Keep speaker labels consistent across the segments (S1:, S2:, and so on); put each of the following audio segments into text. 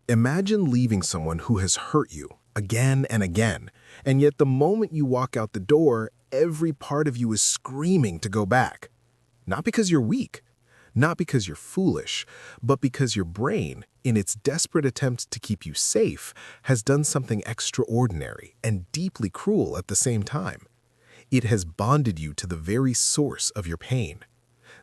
S1: Imagine leaving someone who has hurt you again and again, and yet the moment you walk out the door, every part of you is screaming to go back. Not because you're weak, not because you're foolish, but because your brain, in its desperate attempt to keep you safe, has done something extraordinary and deeply cruel at the same time. It has bonded you to the very source of your pain.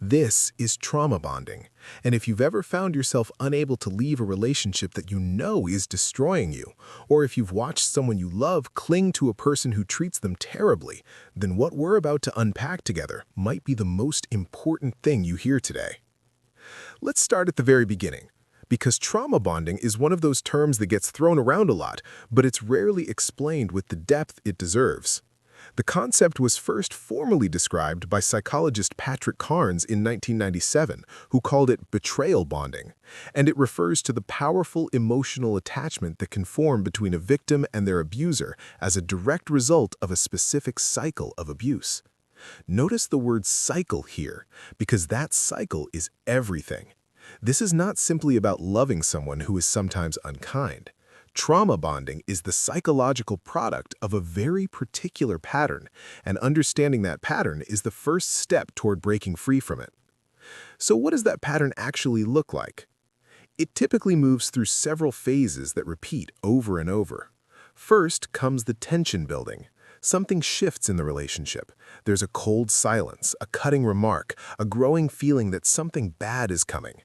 S1: This is trauma bonding, and if you've ever found yourself unable to leave a relationship that you know is destroying you, or if you've watched someone you love cling to a person who treats them terribly, then what we're about to unpack together might be the most important thing you hear today. Let's start at the very beginning, because trauma bonding is one of those terms that gets thrown around a lot, but it's rarely explained with the depth it deserves. The concept was first formally described by psychologist Patrick Carnes in 1997, who called it betrayal bonding, and it refers to the powerful emotional attachment that can form between a victim and their abuser as a direct result of a specific cycle of abuse. Notice the word cycle here, because that cycle is everything. This is not simply about loving someone who is sometimes unkind. Trauma bonding is the psychological product of a very particular pattern, and understanding that pattern is the first step toward breaking free from it. So what does that pattern actually look like? It typically moves through several phases that repeat over and over. First comes the tension building. Something shifts in the relationship. There's a cold silence, a cutting remark, a growing feeling that something bad is coming.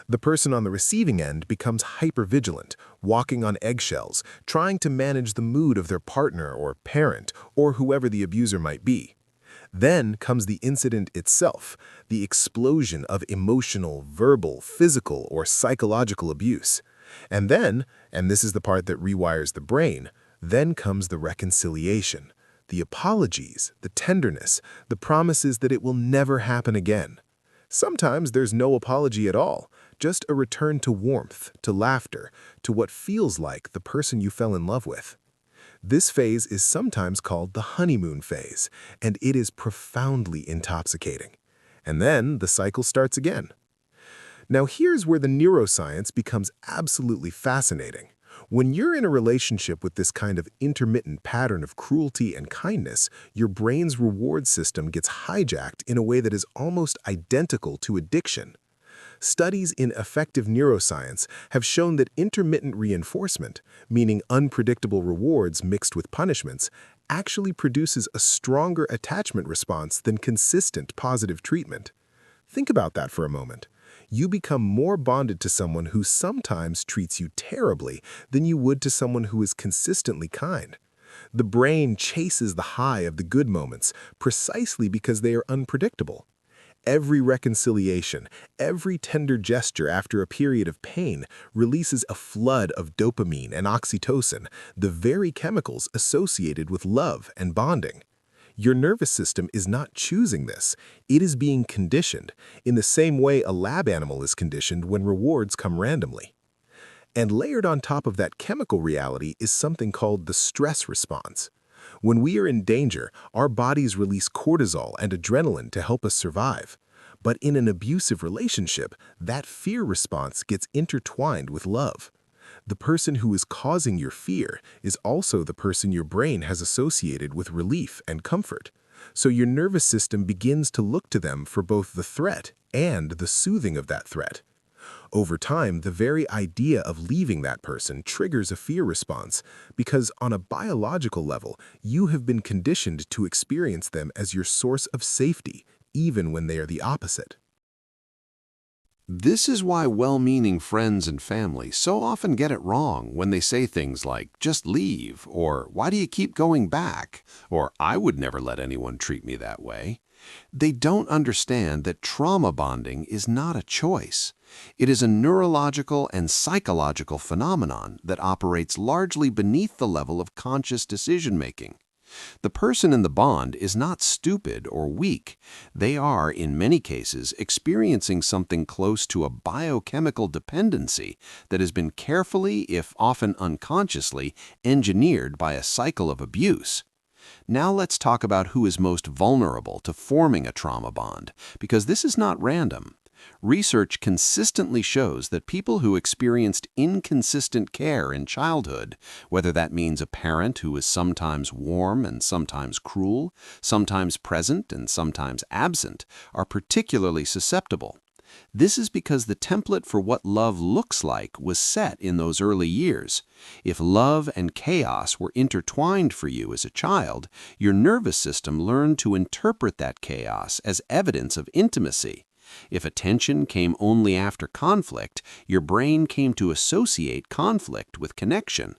S1: The person on the receiving end becomes hypervigilant, walking on eggshells, trying to manage the mood of their partner or parent or whoever the abuser might be. Then comes the incident itself, the explosion of emotional, verbal, physical, or psychological abuse. And then, and this is the part that rewires the brain, then comes the reconciliation, the apologies, the tenderness, the promises that it will never happen again. Sometimes there's no apology at all, just a return to warmth, to laughter, to what feels like the person you fell in love with. This phase is sometimes called the honeymoon phase, and it is profoundly intoxicating. And then the cycle starts again. Now here's where the neuroscience becomes absolutely fascinating. When you're in a relationship with this kind of intermittent pattern of cruelty and kindness, your brain's reward system gets hijacked in a way that is almost identical to addiction. Studies in affective neuroscience have shown that intermittent reinforcement, meaning unpredictable rewards mixed with punishments, actually produces a stronger attachment response than consistent positive treatment. Think about that for a moment. You become more bonded to someone who sometimes treats you terribly than you would to someone who is consistently kind. The brain chases the high of the good moments precisely because they are unpredictable. Every reconciliation, every tender gesture after a period of pain releases a flood of dopamine and oxytocin, the very chemicals associated with love and bonding. Your nervous system is not choosing this. It is being conditioned, in the same way a lab animal is conditioned when rewards come randomly. And layered on top of that chemical reality is something called the stress response. When we are in danger, our bodies release cortisol and adrenaline to help us survive. But in an abusive relationship, that fear response gets intertwined with love. The person who is causing your fear is also the person your brain has associated with relief and comfort. So your nervous system begins to look to them for both the threat and the soothing of that threat. Over time, the very idea of leaving that person triggers a fear response because on a biological level, you have been conditioned to experience them as your source of safety, even when they are the opposite.
S2: This is why well-meaning friends and family so often get it wrong when they say things like, "just leave," or "why do you keep going back?" or "I would never let anyone treat me that way." They don't understand that trauma bonding is not a choice. It is a neurological and psychological phenomenon that operates largely beneath the level of conscious decision-making. The person in the bond is not stupid or weak. They are, in many cases, experiencing something close to a biochemical dependency that has been carefully, if often unconsciously, engineered by a cycle of abuse. Now let's talk about who is most vulnerable to forming a trauma bond, because this is not random. Research consistently shows that people who experienced inconsistent care in childhood, whether that means a parent who is sometimes warm and sometimes cruel, sometimes present and sometimes absent, are particularly susceptible. This is because the template for what love looks like was set in those early years. If love and chaos were intertwined for you as a child, your nervous system learned to interpret that chaos as evidence of intimacy. If attention came only after conflict, your brain came to associate conflict with connection.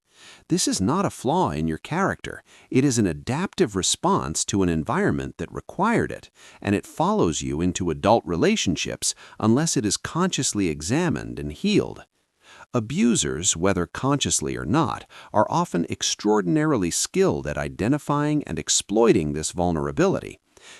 S2: This is not a flaw in your character. It is an adaptive response to an environment that required it, and it follows you into adult relationships unless it is consciously examined and healed. Abusers, whether consciously or not, are often extraordinarily skilled at identifying and exploiting this vulnerability.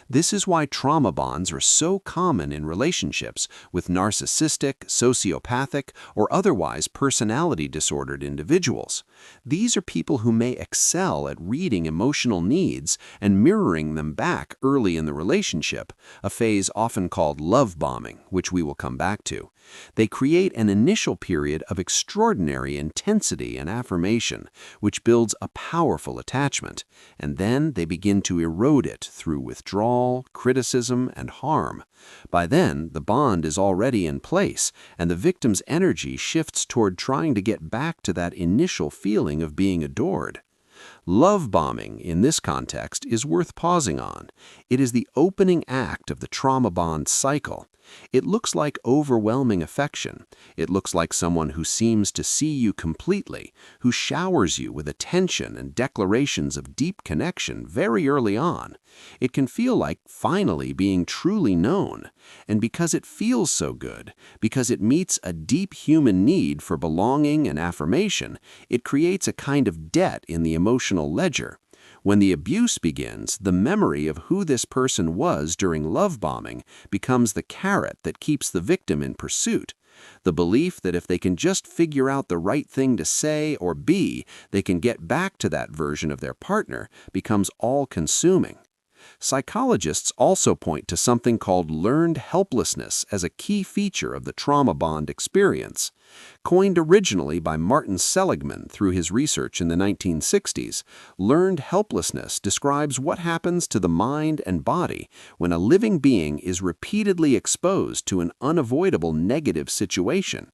S2: This is why trauma bonds are so common in relationships with narcissistic, sociopathic, or otherwise personality disordered individuals. These are people who may excel at reading emotional needs and mirroring them back early in the relationship, a phase often called love bombing, which we will come back to. They create an initial period of extraordinary intensity and affirmation, which builds a powerful attachment, and then they begin to erode it through withdrawal, criticism, and harm. By then, the bond is already in place, and the victim's energy shifts toward trying to get back to that initial feeling of being adored. Love bombing, in this context, is worth pausing on. It is the opening act of the trauma bond cycle. It looks like overwhelming affection. It looks like someone who seems to see you completely, who showers you with attention and declarations of deep connection very early on. It can feel like finally being truly known. And because it feels so good, because it meets a deep human need for belonging and affirmation, it creates a kind of debt in the emotional ledger. When the abuse begins, the memory of who this person was during love bombing becomes the carrot that keeps the victim in pursuit. The belief that if they can just figure out the right thing to say or be, they can get back to that version of their partner becomes all-consuming. Psychologists also point to something called learned helplessness as a key feature of the trauma bond experience. Coined originally by Martin Seligman through his research in the 1960s, learned helplessness describes what happens to the mind and body when a living being is repeatedly exposed to an unavoidable negative situation.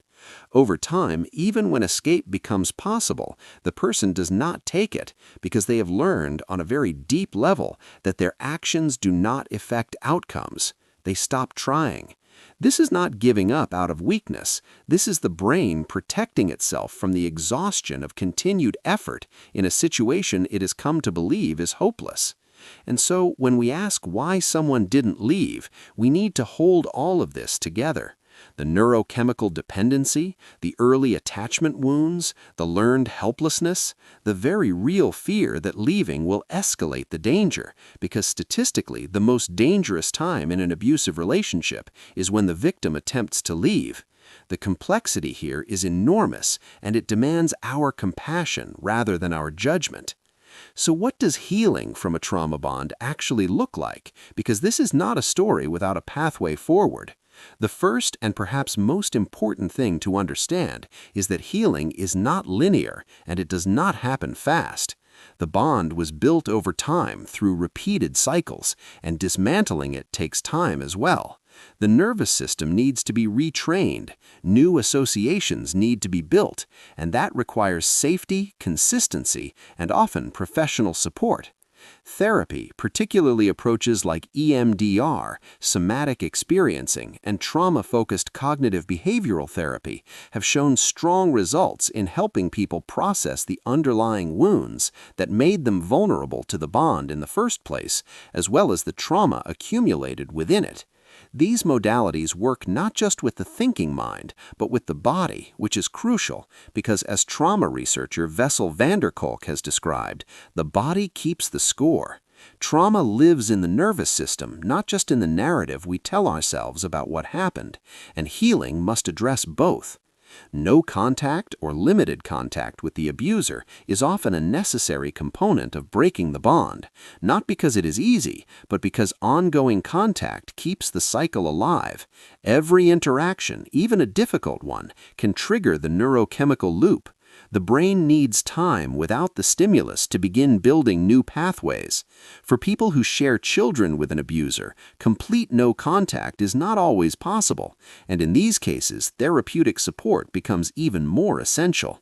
S2: Over time, even when escape becomes possible, the person does not take it because they have learned on a very deep level that their actions do not affect outcomes. They stop trying. This is not giving up out of weakness. This is the brain protecting itself from the exhaustion of continued effort in a situation it has come to believe is hopeless. And so, when we ask why someone didn't leave, we need to hold all of this together. The neurochemical dependency, the early attachment wounds, the learned helplessness, the very real fear that leaving will escalate the danger, because statistically, the most dangerous time in an abusive relationship is when the victim attempts to leave. The complexity here is enormous, and it demands our compassion rather than our judgment. So what does healing from a trauma bond actually look like? Because this is not a story without a pathway forward. The first and perhaps most important thing to understand is that healing is not linear and it does not happen fast. The bond was built over time through repeated cycles, and dismantling it takes time as well. The nervous system needs to be retrained, new associations need to be built, and that requires safety, consistency, and often professional support. Therapy, particularly approaches like EMDR, somatic experiencing, and trauma-focused cognitive behavioral therapy, have shown strong results in helping people process the underlying wounds that made them vulnerable to the bond in the first place, as well as the trauma accumulated within it. These modalities work not just with the thinking mind, but with the body, which is crucial because, as trauma researcher Vessel van der Kolk has described, the body keeps the score. Trauma lives in the nervous system, not just in the narrative we tell ourselves about what happened, and healing must address both. No contact or limited contact with the abuser is often a necessary component of breaking the bond, not because it is easy, but because ongoing contact keeps the cycle alive. Every interaction, even a difficult one, can trigger the neurochemical loop. The brain needs time without the stimulus to begin building new pathways. For people who share children with an abuser, complete no contact is not always possible, and in these cases, therapeutic support becomes even more essential.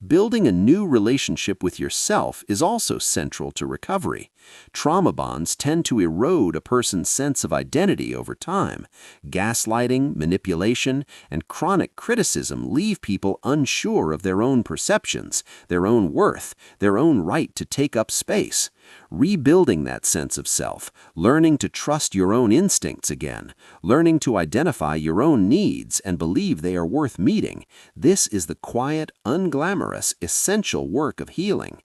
S2: Building a new relationship with yourself is also central to recovery. Trauma bonds tend to erode a person's sense of identity over time. Gaslighting, manipulation, and chronic criticism leave people unsure of their own perceptions, their own worth, their own right to take up space. Rebuilding that sense of self, learning to trust your own instincts again, learning to identify your own needs and believe they are worth meeting, this is the quiet, unglamorous, essential work of healing.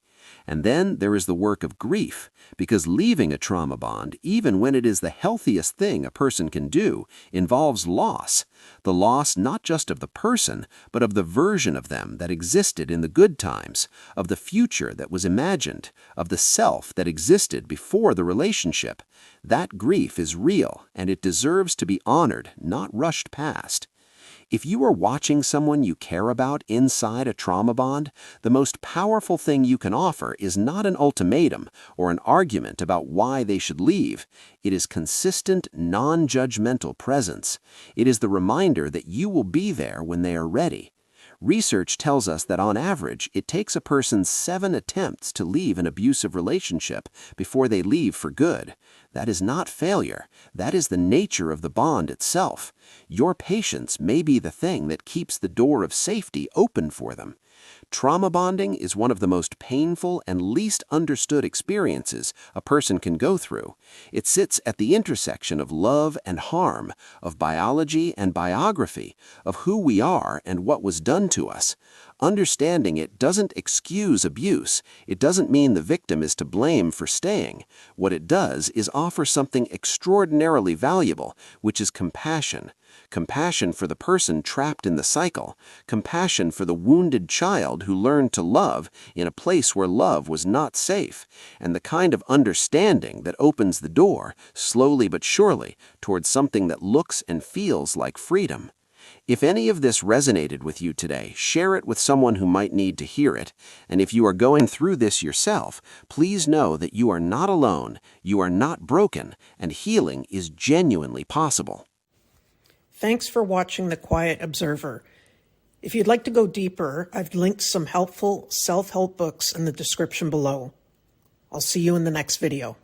S2: And then there is the work of grief, because leaving a trauma bond, even when it is the healthiest thing a person can do, involves loss. The loss not just of the person, but of the version of them that existed in the good times, of the future that was imagined, of the self that existed before the relationship. That grief is real, and it deserves to be honored, not rushed past. If you are watching someone you care about inside a trauma bond, the most powerful thing you can offer is not an ultimatum or an argument about why they should leave. It is consistent, non-judgmental presence. It is the reminder that you will be there when they are ready. Research tells us that on average, it takes a person 7 attempts to leave an abusive relationship before they leave for good. That is not failure. That is the nature of the bond itself. Your patience may be the thing that keeps the door of safety open for them. Trauma bonding is one of the most painful and least understood experiences a person can go through. It sits at the intersection of love and harm, of biology and biography, of who we are and what was done to us. Understanding it doesn't excuse abuse. It doesn't mean the victim is to blame for staying. What it does is offer something extraordinarily valuable, which is compassion. Compassion for the person trapped in the cycle. Compassion for the wounded child who learned to love in a place where love was not safe. And the kind of understanding that opens the door, slowly but surely, towards something that looks and feels like freedom. If any of this resonated with you today, share it with someone who might need to hear it. And if you are going through this yourself, please know that you are not alone, you are not broken, and healing is genuinely possible.
S3: Thanks for watching The Quiet Observer. If you'd like to go deeper, I've linked some helpful self-help books in the description below. I'll see you in the next video.